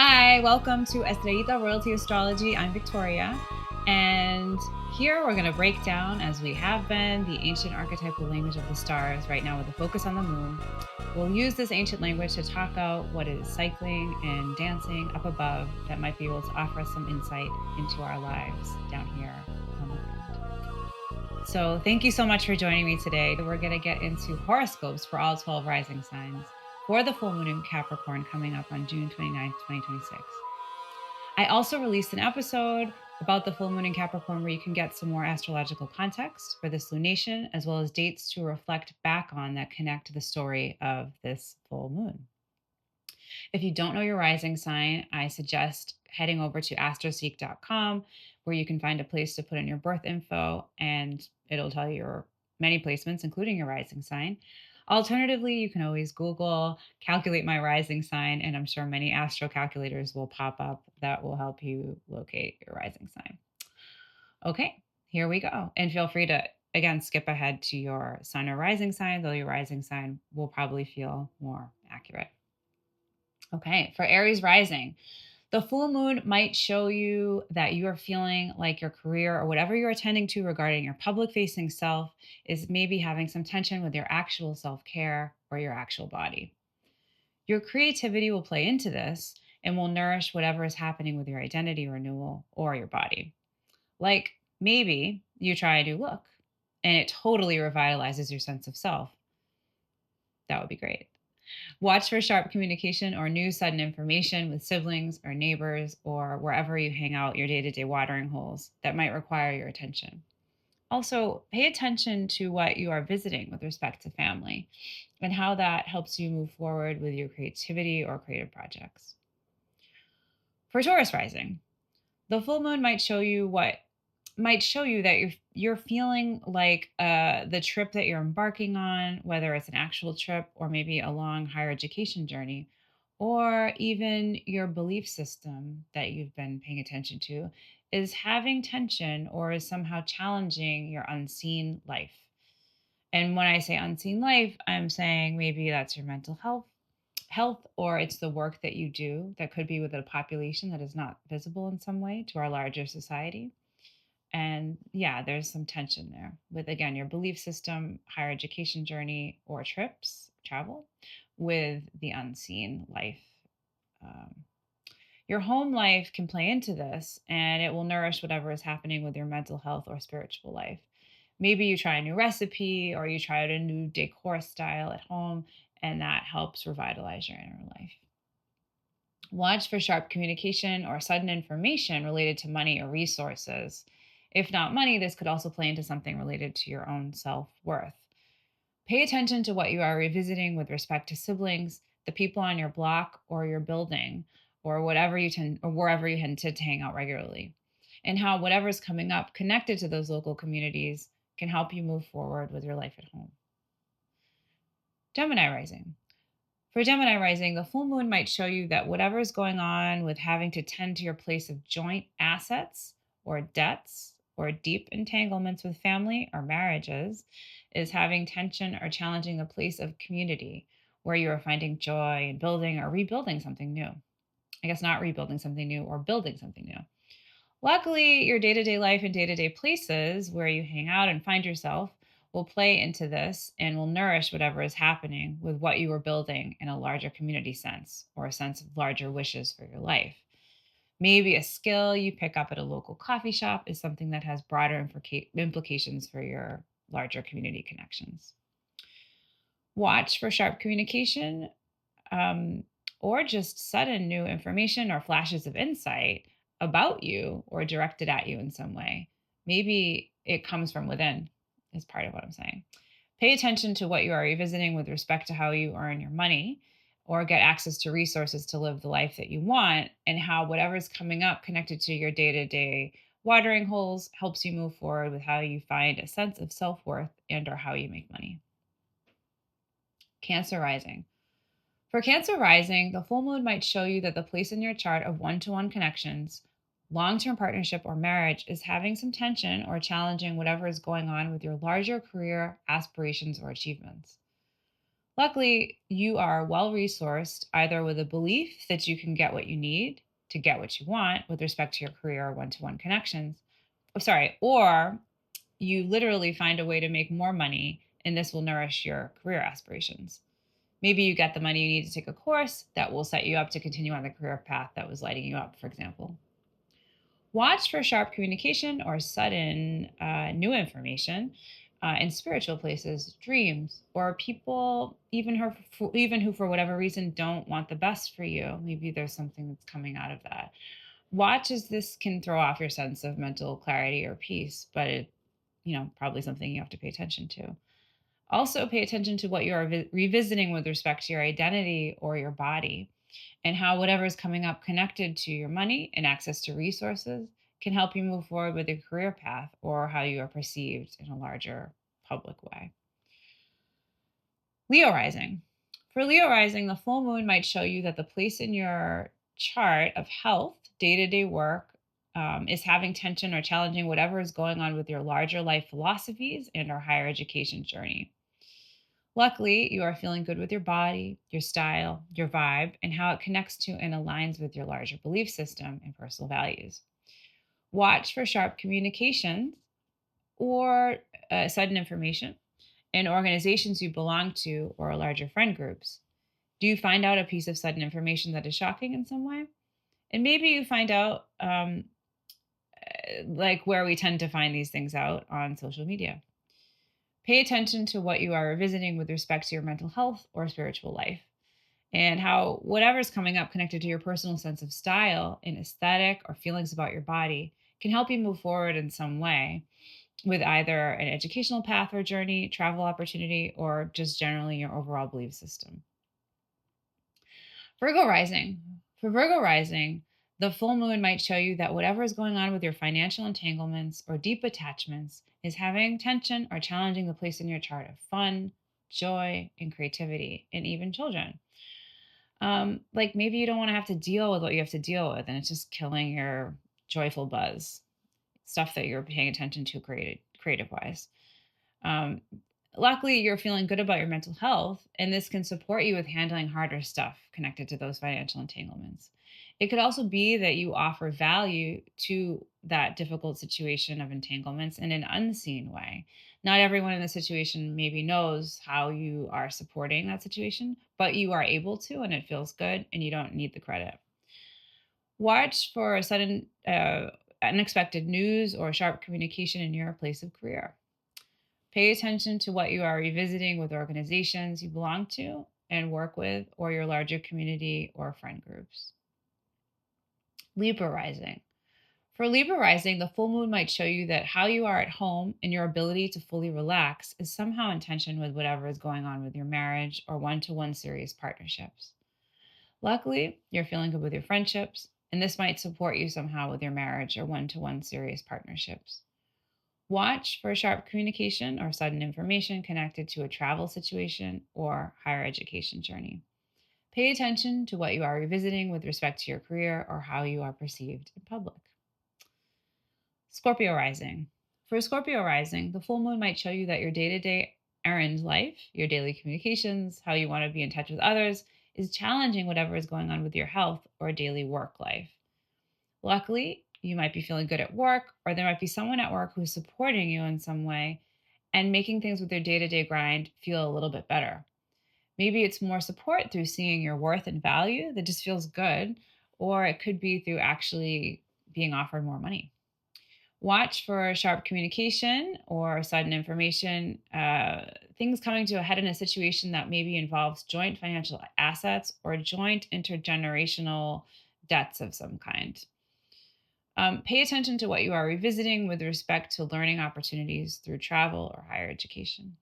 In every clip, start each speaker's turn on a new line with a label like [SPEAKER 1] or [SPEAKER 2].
[SPEAKER 1] Hi, welcome to Estrellita Royalty Astrology. I'm Victoria, and here we're going to break down, as we have been, the ancient archetypal language of the stars, right now with a focus on the moon. We'll use this ancient language to talk out what is cycling and dancing up above that might be able to offer us some insight into our lives down here on the ground. So, thank you so much for joining me today. We're going to get into horoscopes for all 12 rising signs for the full moon in Capricorn coming up on June 29th, 2026. I also released an episode about the full moon in Capricorn where you can get some more astrological context for this lunation, as well as dates to reflect back on that connect to the story of this full moon. If you don't know your rising sign, I suggest heading over to astroseek.com where you can find a place to put in your birth info and it'll tell you your many placements, including your rising sign. Alternatively, you can always Google calculate my rising sign, and I'm sure many astro calculators will pop up that will help you locate your rising sign. Okay, here we go. And feel free to, again, skip ahead to your sun or rising sign, though your rising sign will probably feel more accurate. Okay, for Aries rising, the full moon might show you that you are feeling like your career or whatever you're attending to regarding your public facing self is maybe having some tension with your actual self care or your actual body. Your creativity will play into this and will nourish whatever is happening with your identity renewal or your body. Like maybe you try a new look and it totally revitalizes your sense of self. That would be great. Watch for sharp communication or new sudden information with siblings or neighbors or wherever you hang out your day to day watering holes that might require your attention. Also, pay attention to what you are visiting with respect to family and how that helps you move forward with your creativity or creative projects. For Taurus rising, the full moon might show you that you're feeling like the trip that you're embarking on, whether it's an actual trip or maybe a long higher education journey, or even your belief system that you've been paying attention to, is having tension or is somehow challenging your unseen life. And when I say unseen life, I'm saying maybe that's your mental health, or it's the work that you do that could be with a population that is not visible in some way to our larger society. And yeah, there's some tension there with, again, your belief system, higher education journey, or travel with the unseen life. Um, your home life can play into this and it will nourish whatever is happening with your mental health or spiritual life. Maybe you try a new recipe or you try out a new decor style at home, and that helps revitalize your inner life. Watch for sharp communication or sudden information related to money or resources. If not money, this could also play into something related to your own self worth. Pay attention to what you are revisiting with respect to siblings, the people on your block or your building, or wherever you tend to hang out regularly, and how whatever's coming up connected to those local communities can help you move forward with your life at home. Gemini rising. For Gemini rising, the full moon might show you that whatever is going on with having to tend to your place of joint assets or debts or deep entanglements with family or marriages is having tension or challenging the place of community where you are finding joy in building or rebuilding something new. I guess not rebuilding something new or building something new. Luckily, your day to day life and day to day places where you hang out and find yourself will play into this and will nourish whatever is happening with what you are building in a larger community sense or a sense of larger wishes for your life. Maybe a skill you pick up at a local coffee shop is something that has broader implications for your larger community connections. Watch for sharp communication or just sudden new information or flashes of insight about you or directed at you in some way. Maybe it comes from within, is part of what I'm saying. Pay attention to what you are revisiting with respect to how you earn your money or get access to resources to live the life that you want, and how whatever's coming up connected to your day to day watering holes helps you move forward with how you find a sense of self worth and or how you make money. Cancer rising. For Cancer rising, the full moon might show you that the place in your chart of one-to-one connections, long-term partnership, or marriage is having some tension or challenging whatever is going on with your larger career aspirations or achievements. Luckily, you are well resourced, either with a belief that you can get what you need to get what you want with respect to your career or one to one connections. Oh, sorry, or you literally find a way to make more money, and this will nourish your career aspirations. Maybe you get the money you need to take a course that will set you up to continue on the career path that was lighting you up, for example. Watch for sharp communication or sudden new information in spiritual places, dreams, or people even who for whatever reason don't want the best for you. Maybe there's something that's coming out of that. Watch as this can throw off your sense of mental clarity or peace, but it, probably something you have to pay attention to. Also, pay attention to what you are revisiting with respect to your identity or your body, and how whatever is coming up connected to your money and access to resources can help you move forward with your career path or how you are perceived in a larger public way. Leo rising. For Leo rising, the full moon might show you that the place in your chart of health, day to day work, is having tension or challenging whatever is going on with your larger life philosophies and our higher education journey. Luckily, you are feeling good with your body, your style, your vibe, and how it connects to and aligns with your larger belief system and personal values. Watch for sharp communications or sudden information in organizations you belong to or larger friend groups. Do you find out a piece of sudden information that is shocking in some way? And maybe you find out, like where we tend to find these things out on social media. Pay attention to what you are revisiting with respect to your mental health or spiritual life, and how whatever's coming up connected to your personal sense of style and aesthetic or feelings about your body can help you move forward in some way with either an educational path or journey, travel opportunity, or just generally your overall belief system. Virgo rising. For Virgo rising, the full moon might show you that whatever is going on with your financial entanglements or deep attachments is having tension or challenging the place in your chart of fun, joy, and creativity, and even children. Like maybe you don't want to have to deal with what you have to deal with, and it's just killing your joyful buzz, stuff that you're paying attention to creative wise. Um, Luckily, you're feeling good about your mental health, and this can support you with handling harder stuff connected to those financial entanglements. It could also be that you offer value to that difficult situation of entanglements in an unseen way. Not everyone in the situation maybe knows how you are supporting that situation, but you are able to, and it feels good, and you don't need the credit. Watch for sudden, unexpected news or sharp communication in your place of career. Pay attention to what you are revisiting with organizations you belong to and work with, or your larger community or friend groups. Libra rising. For Libra rising, the full moon might show you that how you are at home and your ability to fully relax is somehow in tension with whatever is going on with your marriage or one to one serious partnerships. Luckily, you're feeling good with your friendships, and this might support you somehow with your marriage or one to one serious partnerships. Watch for sharp communication or sudden information connected to a travel situation or higher education journey. Pay attention to what you are revisiting with respect to your career or how you are perceived in public. Scorpio rising. For Scorpio rising, the full moon might show you that your day to day errand life, your daily communications, how you want to be in touch with others, is challenging whatever is going on with your health or daily work life. Luckily, you might be feeling good at work, or there might be someone at work who's supporting you in some way and making things with your day to day grind feel a little bit better. Maybe it's more support through seeing your worth and value that just feels good, or it could be through actually being offered more money. Watch for sharp communication or sudden information, things coming to a head in a situation that maybe involves joint financial assets or joint intergenerational debts of some kind. Pay attention to what you are revisiting with respect to learning opportunities through travel or higher education.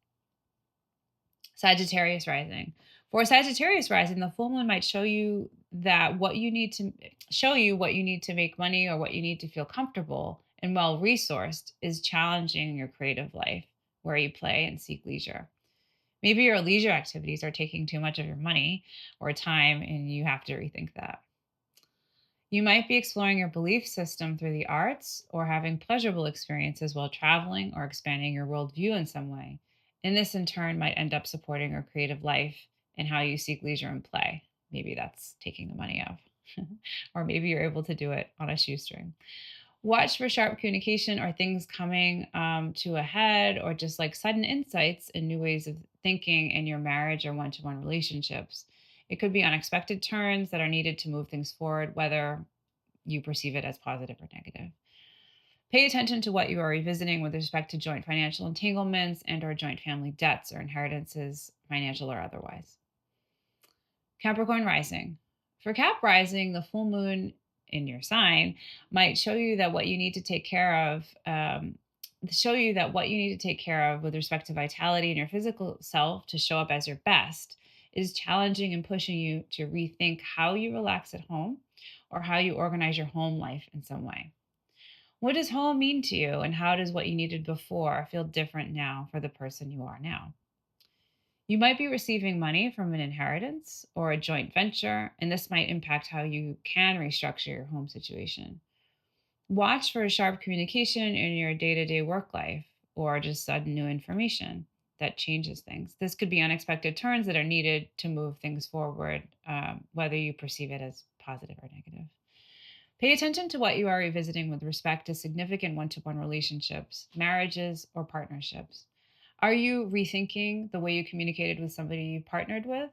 [SPEAKER 1] Sagittarius rising. For Sagittarius rising, the full moon might show you what you need to make money or what you need to feel comfortable and well resourced is challenging your creative life where you play and seek leisure. Maybe your leisure activities are taking too much of your money or time and you have to rethink that. You might be exploring your belief system through the arts or having pleasurable experiences while traveling or expanding your worldview in some way. And this in turn might end up supporting your creative life and how you seek leisure and play. Maybe that's taking the money off, or maybe you're able to do it on a shoestring. Watch for sharp communication or things coming to a head, or just like sudden insights and new ways of thinking in your marriage or one to one relationships. It could be unexpected turns that are needed to move things forward, whether you perceive it as positive or negative. Pay attention to what you are revisiting with respect to joint financial entanglements and or joint family debts or inheritances, financial or otherwise. Capricorn rising. For Cap rising, the full moon in your sign might show you that what you need to take care of, with respect to vitality in your physical self to show up as your best is challenging and pushing you to rethink how you relax at home or how you organize your home life in some way. What does home mean to you, and how does what you needed before feel different now for the person you are now? You might be receiving money from an inheritance or a joint venture, and this might impact how you can restructure your home situation. Watch for sharp communication in your day to day work life or just sudden new information that changes things. This could be unexpected turns that are needed to move things forward, whether you perceive it as positive or negative. Pay attention to what you are revisiting with respect to significant one to one relationships, marriages, or partnerships. Are you rethinking the way you communicated with somebody you partnered with?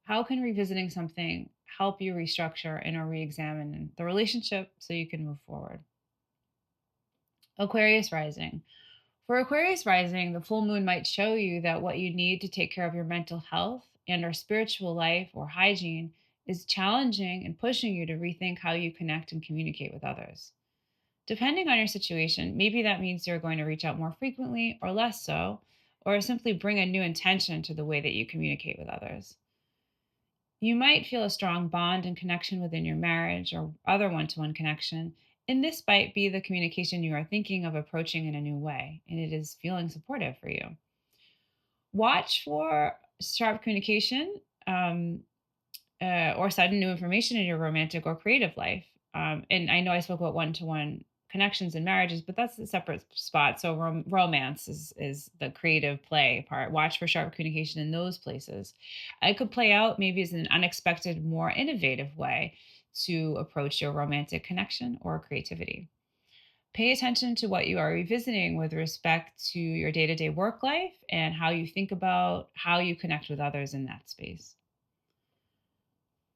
[SPEAKER 1] How can revisiting something help you restructure and or re-examine the relationship so you can move forward? Aquarius rising. For Aquarius rising, the full moon might show you that what you need to take care of your mental health and or spiritual life or hygiene is challenging and pushing you to rethink how you connect and communicate with others. Depending on your situation, maybe that means you're going to reach out more frequently or less so, or simply bring a new intention to the way that you communicate with others. You might feel a strong bond and connection within your marriage or other one to one connection, and this might be the communication you are thinking of approaching in a new way, and it is feeling supportive for you. Watch for sharp communication or sudden new information in your romantic or creative life. And I know I spoke about one to one connections and marriages, but that's a separate spot. So romance is the creative play part. Watch for sharp communication in those places. It could play out maybe as an unexpected, more innovative way to approach your romantic connection or creativity. Pay attention to what you are revisiting with respect to your day to day work life and how you think about how you connect with others in that space.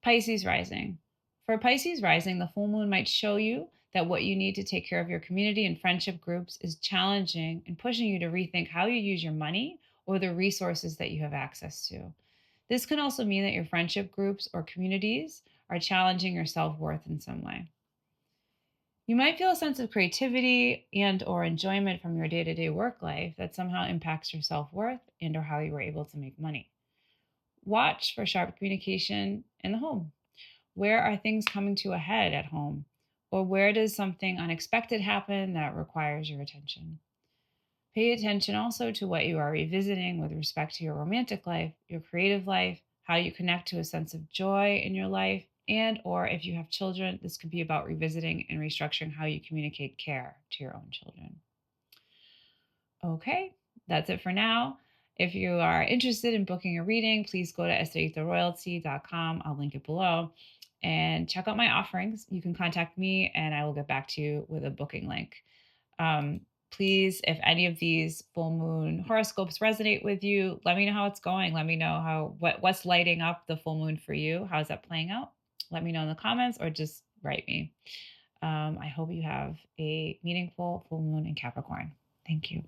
[SPEAKER 1] Pisces rising. For Pisces rising, the full moon might show you that what you need to take care of your community and friendship groups is challenging and pushing you to rethink how you use your money or the resources that you have access to. This can also mean that your friendship groups or communities are challenging your self-worth in some way. You might feel a sense of creativity and or enjoyment from your day-to-day work life that somehow impacts your self-worth and or how you were able to make money. Watch for sharp communication in the home. Where are things coming to a head at home? Or where does something unexpected happen that requires your attention? Pay attention also to what you are revisiting with respect to your romantic life, your creative life, how you connect to a sense of joy in your life, and or if you have children, this could be about revisiting and restructuring how you communicate care to your own children. Okay, that's it for now. If you are interested in booking a reading, please go to estrellitaroyalty.com. I'll link it below and check out my offerings. You can contact me and I will get back to you with a booking link. Please, if any of these full moon horoscopes resonate with you, let me know how it's going. Let me know what's lighting up the full moon for you. How's that playing out? Let me know in the comments or just write me. I hope you have a meaningful full moon in Capricorn. Thank you.